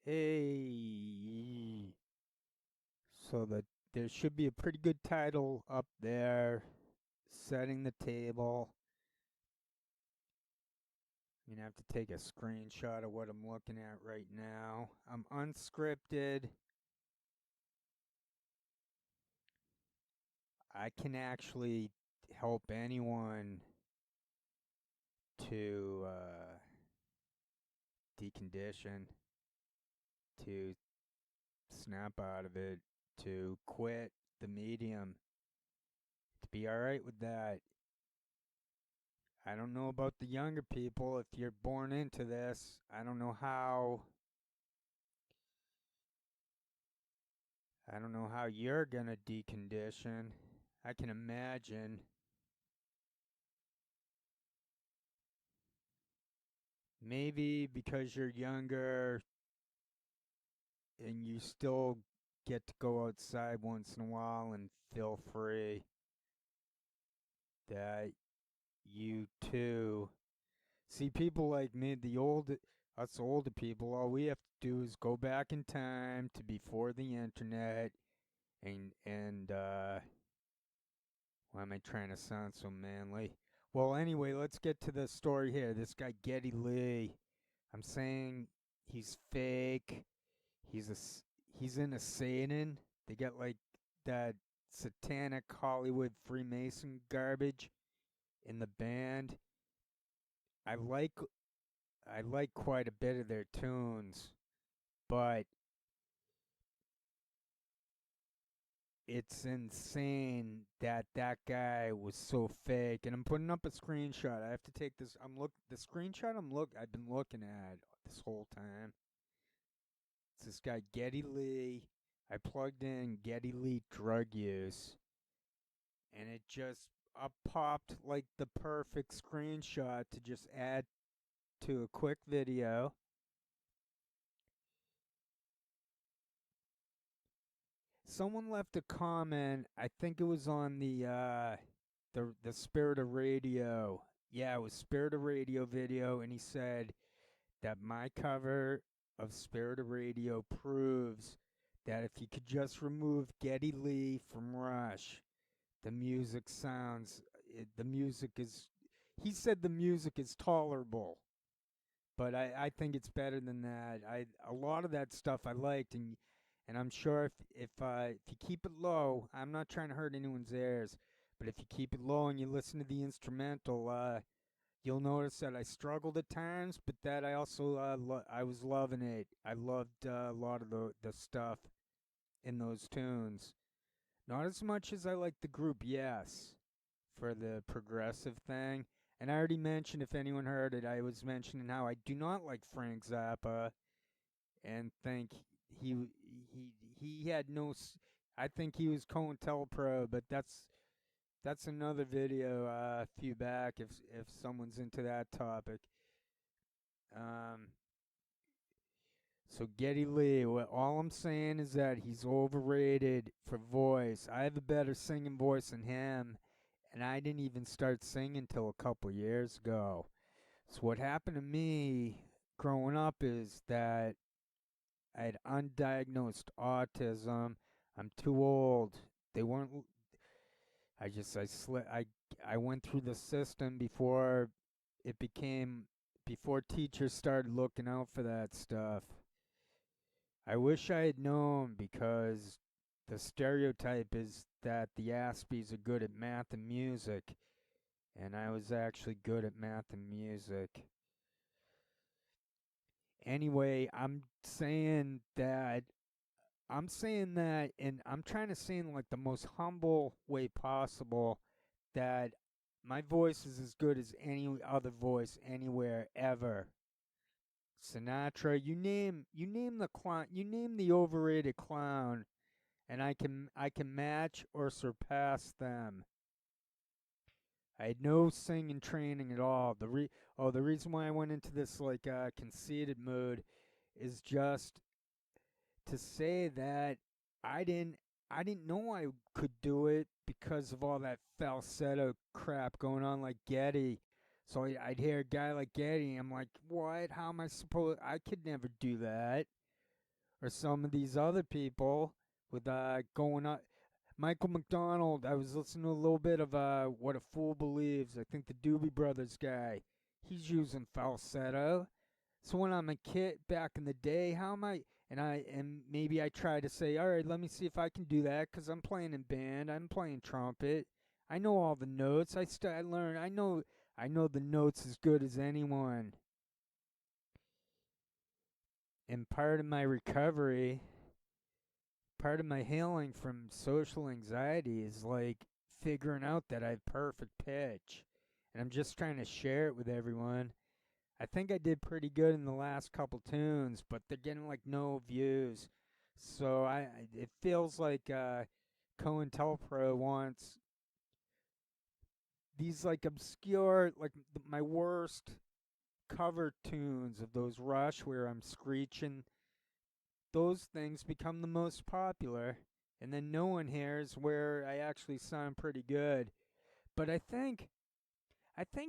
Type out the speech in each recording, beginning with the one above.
Hey, so there should be a pretty good title up there, setting the table. I'm gonna have to take a screenshot of what I'm looking at right now. I'm unscripted. I can actually help anyone to decondition, to snap out of it, to quit the medium, to be all right with that. I don't know about the younger people. If you're born into this, I don't know how. I don't know how you're gonna decondition. I can imagine. Maybe because you're younger and you still get to go outside once in a while and feel free, that you too see people like me, us older people. All we have to do is go back in time to before the internet and why am I trying to sound so manly? Well, anyway, let's get to the story here. This guy, Geddy Lee, I'm saying he's fake. He's in a Satan. They got like that satanic Hollywood Freemason garbage in the band. I like I like quite a bit of their tunes, but it's insane that that guy was so fake. And I'm putting up a screenshot. I have to take this. The screenshot I've been looking at this whole time. It's this guy Geddy Lee. I plugged in Geddy Lee drug use, and it just up popped like the perfect screenshot to just add to a quick video. Someone left a comment. I think it was on the Spirit of Radio. Yeah, it was Spirit of Radio video, and he said that my cover of Spirit of Radio proves that if you could just remove Geddy Lee from Rush, the music is. He said the music is tolerable, but I think it's better than that. A lot of that stuff I liked, and I'm sure if you keep it low, I'm not trying to hurt anyone's ears, but if you keep it low and you listen to the instrumental, you'll notice that I struggled at times, but that I also I was loving it. I loved a lot of the stuff in those tunes. Not as much as I like the group Yes for the progressive thing. And I already mentioned, if anyone heard it, I was mentioning how I do not like Frank Zappa and think he had no. I think he was COINTELPRO, but that's another video a few back if someone's into that topic. Um, so Geddy Lee, all I'm saying is that he's overrated for voice. I have a better singing voice than him, and I didn't even start singing till a couple years ago. So what happened to me growing up is that I had undiagnosed autism. I'm too old. They weren't. I just I sli I went through the system before it became before teachers started looking out for that stuff. I wish I had known because the stereotype is that the Aspies are good at math and music, and I was actually good at math and music. Anyway, I'm saying that, and I'm trying to say in like the most humble way possible that my voice is as good as any other voice anywhere ever. Sinatra, you name the clown, you name the overrated clown, and I can match or surpass them. I had no singing training at all. The reason why I went into this like conceited mood is just to say that I didn't I didn't know I could do it because of all that falsetto crap going on like Geddy. So I'd hear a guy like Geddy, I'm like, what? How am I supposed? I could never do that. or some of these other people with going up. Michael McDonald, I was listening to a little bit of What a Fool Believes. I think the Doobie Brothers guy, he's using falsetto. So when I'm a kid back in the day, how am I? And maybe I try to say, all right, let me see if I can do that because I'm playing in band. I'm playing trumpet. I know all the notes. I learn. I know the notes as good as anyone. And part of my recovery, part of my healing from social anxiety is like figuring out that I have perfect pitch. And I'm just trying to share it with everyone. I think I did pretty good in the last couple tunes, but they're getting like no views. So it feels like COINTELPRO wants these like obscure, like my worst cover tunes of those Rush where I'm screeching. Those things become the most popular, and then no one hears where I actually sound pretty good. But I think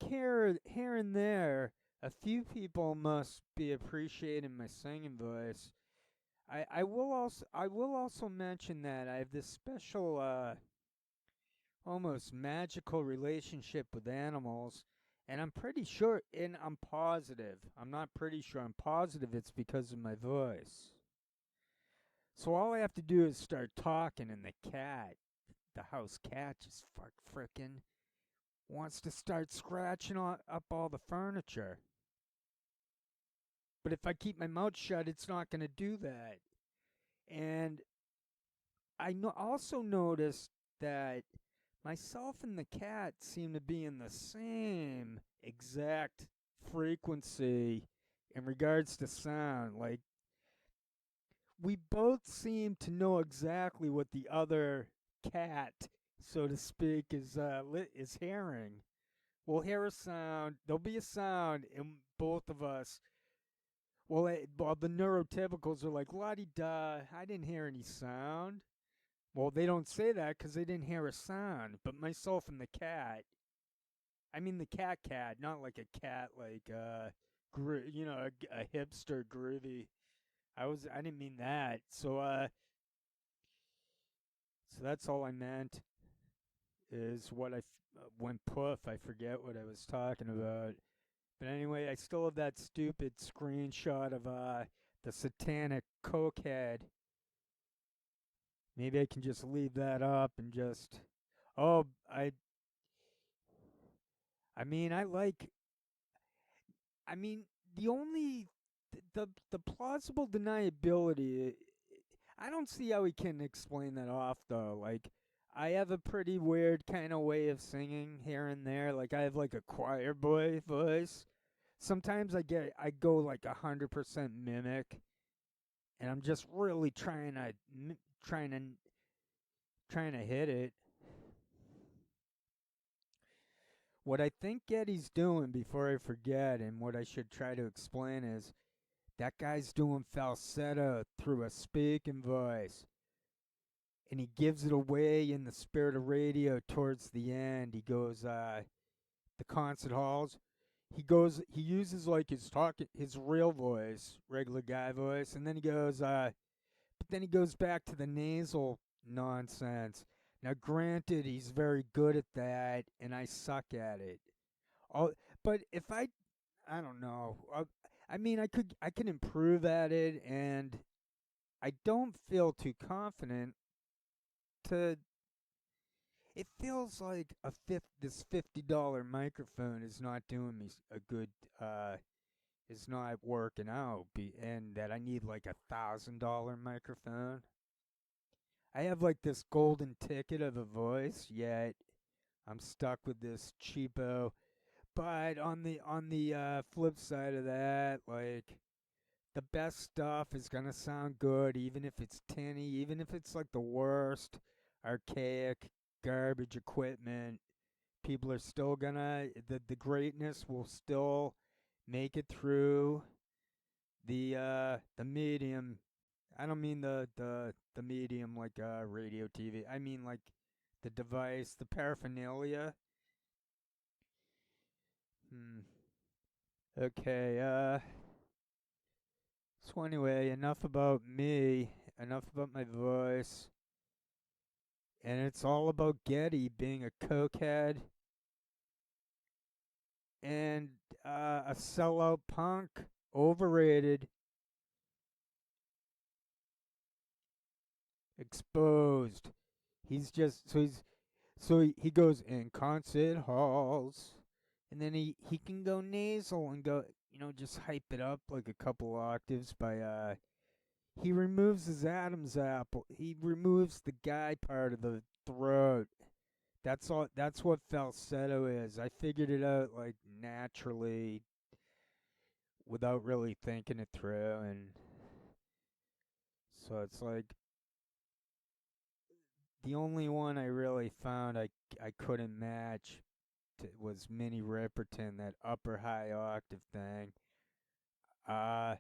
here and there, a few people must be appreciating my singing voice. I will also mention that I have this special almost magical relationship with animals, and I'm pretty sure, and I'm positive. I'm not pretty sure. I'm positive it's because of my voice. So all I have to do is start talking, and the house cat, just frickin' wants to start scratching up all the furniture. But if I keep my mouth shut, it's not going to do that. And also noticed that myself and the cat seem to be in the same exact frequency in regards to sound. Like, we both seem to know exactly what the other cat, so to speak, is hearing. We'll hear a sound. There'll be a sound, and both of us. Well, the neurotypicals are like, la di da, I didn't hear any sound. Well, they don't say that because they didn't hear a sound. But myself and the cat, I mean the cat, not like a cat like a hipster groovy. I didn't mean that. So that's all I meant is went poof. I forget what I was talking about. But anyway, I still have that stupid screenshot of the satanic cokehead. Maybe I can just leave that up and just. Oh, I mean, I like. I mean, the only the plausible deniability. I don't see how we can explain that off though. Like, I have a pretty weird kind of way of singing here and there. Like, I have like a choir boy voice. Sometimes I go like 100% mimic, and I'm just really trying to trying to hit it. What I think Geddy's doing, before I forget, and what I should try to explain is that guy's doing falsetto through a speaking voice, and he gives it away in the spirit of radio towards the end. He goes, the concert halls. He uses like his real voice, regular guy voice, and then but then he goes back to the nasal nonsense. Now, granted, he's very good at that, and I suck at it. All, but if I don't know. I mean, I can improve at it, and I don't feel too confident to. It feels like this $50 microphone is not doing me a good. Is not working out, and that I need like $1,000 microphone. I have like this golden ticket of a voice, yet I'm stuck with this cheapo. But on the flip side of that, like, the best stuff is gonna sound good, even if it's tinny, even if it's like the worst archaic garbage equipment. People are still gonna the greatness will still make it through the medium. I don't mean the medium like radio TV. I mean like the device, the paraphernalia. Hmm. Okay. So anyway, enough about me, enough about my voice, and it's all about Geddy being a cokehead and a sellout punk, overrated, exposed. He's just he goes in concert halls, and then he can go nasal and go just hype it up like a couple octaves by he removes his Adam's apple. He removes the guy part of the throat. That's all. That's what falsetto is. I figured it out like naturally without really thinking it through, and so it's like the only one I really found I couldn't match was Minnie Riperton, that upper high octave thing. Uh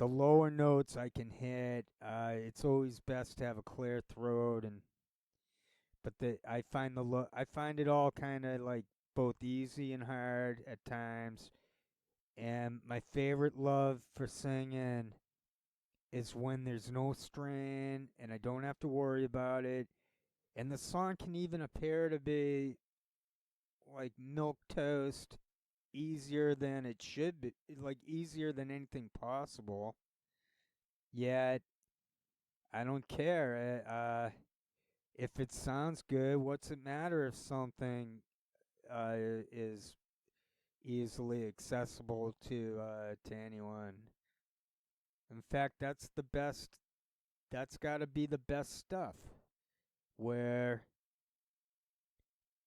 the lower notes I can hit. It's always best to have a clear throat, and but I find it all kind of like both easy and hard at times. And my favorite love for singing is when there's no strain and I don't have to worry about it. And the song can even appear to be like milk toast, easier than it should be, like easier than anything possible. Yet I don't care. If it sounds good, what's it matter if something is easily accessible to anyone? In fact, that's the best. That's got to be the best stuff, where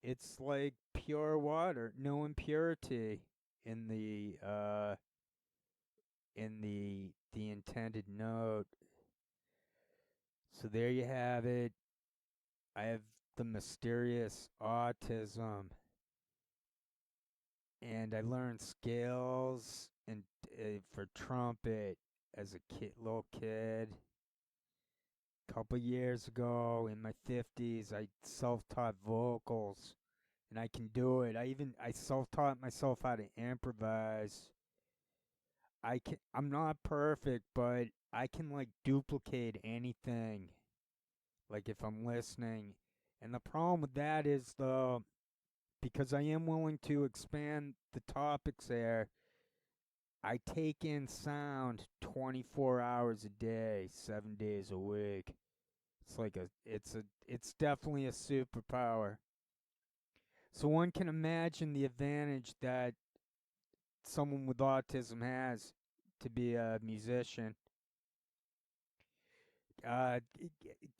it's like pure water, no impurity in the intended note. So there you have it. I have the mysterious autism, and I learned scales and for trumpet as a little kid. Couple years ago, in my 50s, I self-taught vocals, and I can do it. I self-taught myself how to improvise. I'm not perfect, but I can like duplicate anything. Like if I'm listening, and the problem with that is the because I am willing to expand the topics there. I take in sound 24 hours a day, 7 days a week. It's definitely a superpower. So one can imagine the advantage that someone with autism has to be a musician.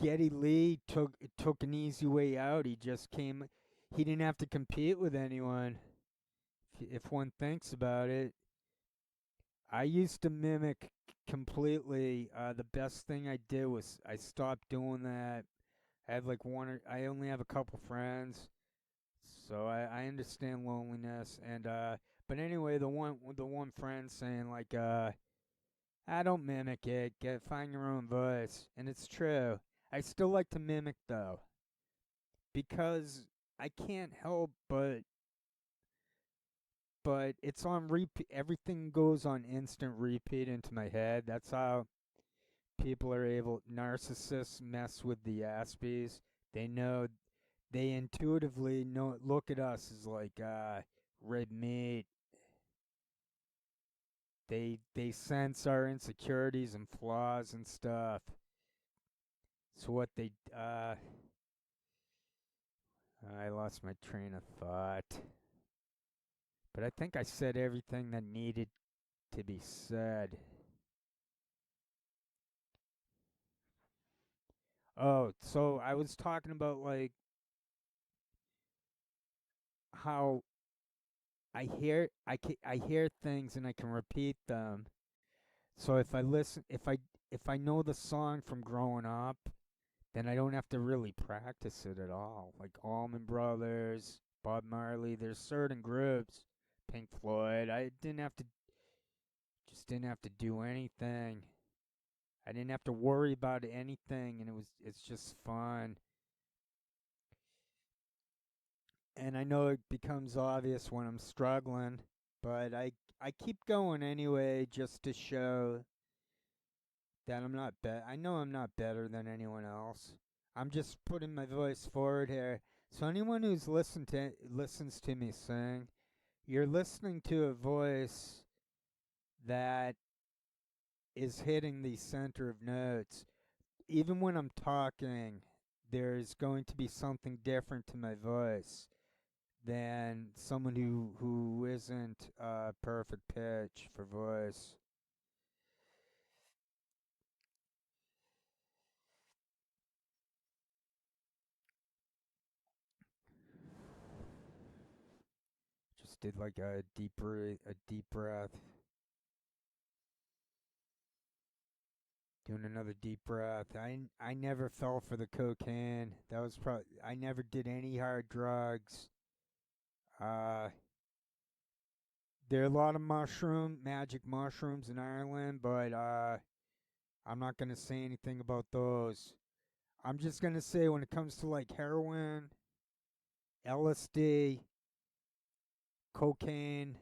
Geddy Lee took an easy way out. He just came. He didn't have to compete with anyone. If one thinks about it, I used to mimic completely. The best thing I did was I stopped doing that. I have like I only have a couple friends, so I understand loneliness. And but anyway, the one friend saying like I don't mimic it. Find your own voice, and it's true. I still like to mimic though, because I can't help but it's on repeat. Everything goes on instant repeat into my head. That's how people are able. Narcissists mess with the Aspies. They know. They intuitively know. Look at us as like red meat. They sense our insecurities and flaws and stuff. So what they I lost my train of thought. But I think I said everything that needed to be said. Oh, so I was talking about like how I hear things and I can repeat them. So if I know the song from growing up, then I don't have to really practice it at all. Like Allman Brothers, Bob Marley, there's certain groups, Pink Floyd, I didn't have to just didn't have to do anything. I didn't have to worry about anything, and it's just fun. And I know it becomes obvious when I'm struggling, but I keep going anyway just to show that I'm not I know I'm not better than anyone else. I'm just putting my voice forward here. So anyone who's listens to me sing, you're listening to a voice that is hitting the center of notes. Even when I'm talking, there's going to be something different to my voice than someone who isn't perfect pitch for voice. Just did like a deep breath. Doing another deep breath. I never fell for the cocaine. That was probably I never did any hard drugs. Uh, there are a lot of magic mushrooms in Ireland, but I'm not gonna say anything about those. I'm just gonna say when it comes to like heroin, LSD, cocaine,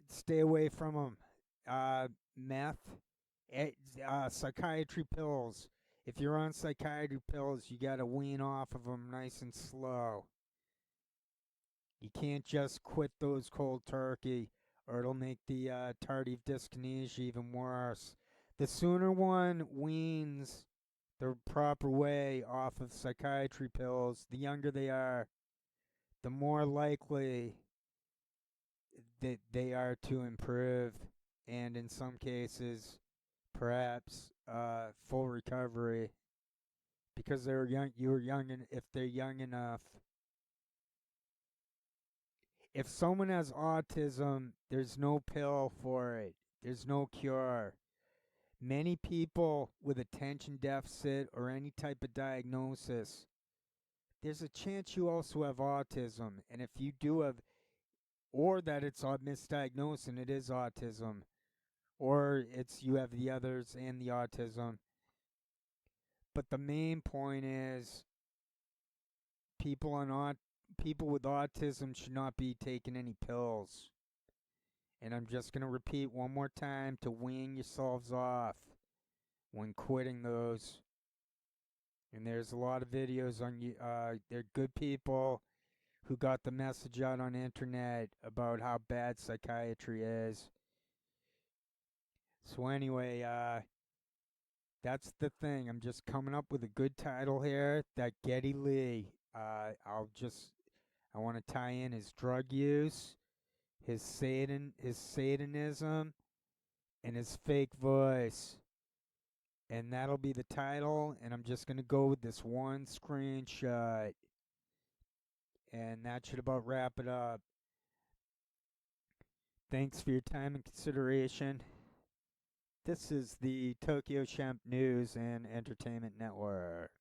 stay away from them. Meth, eh, psychiatry pills. If you're on psychiatry pills, you gotta wean off of them nice and slow. You can't just quit those cold turkey, or it'll make the tardive dyskinesia even worse. The sooner one weans the proper way off of psychiatry pills, the younger they are, the more likely that they are to improve, and in some cases, perhaps full recovery because they're young. You were young, and if they're young enough, if someone has autism, there's no pill for it. There's no cure. Many people with attention deficit or any type of diagnosis, there's a chance you also have autism. And if you do have, or that it's misdiagnosed and it is autism, or it's you have the others and the autism. But the main point is people on people with autism should not be taking any pills. And I'm just going to repeat one more time to wean yourselves off when quitting those. And there's a lot of videos on you. They're good people who got the message out on the internet about how bad psychiatry is. So anyway, that's the thing. I'm just coming up with a good title here. That Geddy Lee. I want to tie in his drug use, his Satanism, and his fake voice. And that'll be the title. And I'm just gonna go with this one screenshot. And that should about wrap it up. Thanks for your time and consideration. This is the Tokyo Champ News and Entertainment Network.